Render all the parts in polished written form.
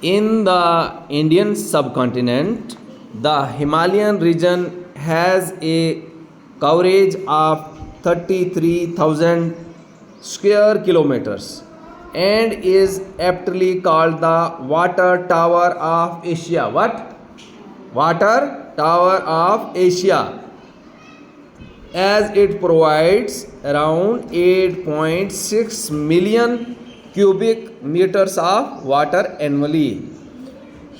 In the Indian subcontinent, the Himalayan region has a coverage of 33,000 square kilometers and is aptly called the Water Tower of Asia. What? Water Tower of Asia, as it provides around 8.6 million cubic meters of water annually.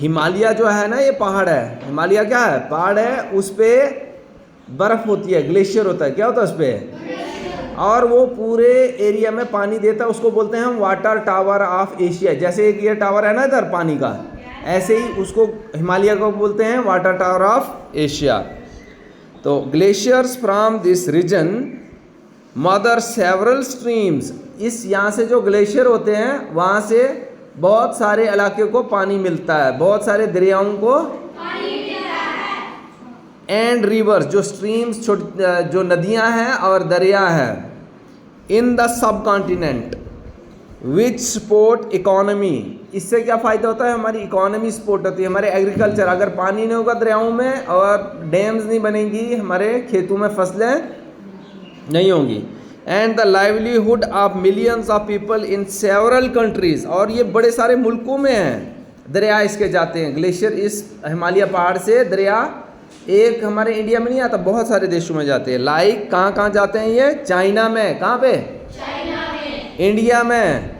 Himalaya जो है ना, ये पहाड़ है। हिमालय क्या है? पहाड़ है, उस पे बर्फ होती है, ग्लेशियर होता है। क्या होता है उस पे? और वो पूरे एरिया में पानी देता है, उसको बोलते हैं हम वाटर टावर ऑफ एशिया। जैसे एक ये टावर है ना इधर पानी का, ऐसे ही उसको हिमालय को बोलते हैं वाटर टावर ऑफ एशिया। तो glaciers from this region mother several streams, इस यहाँ से जो ग्लेशियर होते हैं वहाँ से बहुत सारे इलाके को पानी मिलता है, बहुत सारे दरियाओं को पानी मिलता है। एंड रिवर्स, जो स्ट्रीम्स जो नदियाँ हैं और दरिया है, in the sub continent which support economy, इससे क्या फ़ायदा होता है? हमारी इकोनॉमी सपोर्ट होती है, हमारे एग्रीकल्चर। अगर पानी नहीं होगा दरियाओं में और डैम्स नहीं बनेंगी, हमारे खेतों में फसलें नहीं होंगी। And the livelihood of millions of people in several countries, और ये बड़े सारे मुल्कों में हैं, दरिया इसके जाते हैं। ग्लेशियर इस हिमालय पहाड़ से दरिया एक हमारे इंडिया में नहीं आता, बहुत सारे देशों में जाते हैं। लाइक कहाँ कहाँ जाते हैं ये? चाइना में। कहाँ पे? चाइना में। इंडिया में,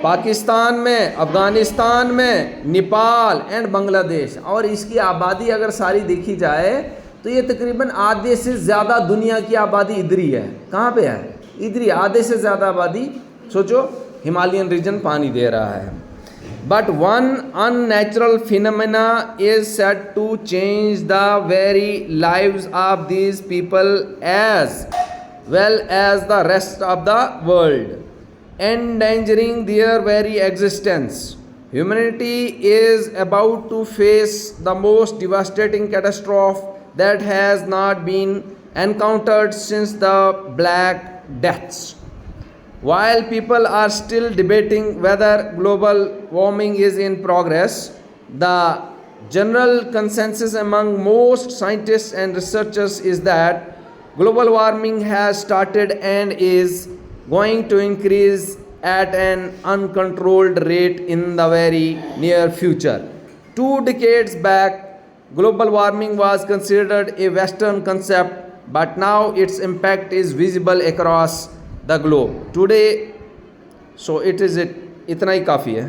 पाकिस्तान में, अफगानिस्तान में, नेपाल एंड बांग्लादेश। और इसकी आबादी अगर सारी देखी जाए तो ये तकरीबन आधे से ज़्यादा दुनिया की आबादी इधर ही है। कहाँ पे है? इधर ही, आधे से ज़्यादा आबादी। सोचो, हिमालयन रीजन पानी दे रहा है। But one unnatural phenomena is set to change the very lives of these people as well as the rest of the world, endangering their very existence. Humanity is about to face the most devastating catastrophe that has not been encountered since the Black Deaths. While people are still debating whether global warming is in progress, the general consensus among most scientists and researchers is that global warming has started and is going to increase at an uncontrolled rate in the very near future. 2 decades back, global warming was considered a Western concept, but now its impact is visible across the globe. Today, so it is it. इतना ही काफ़ी है।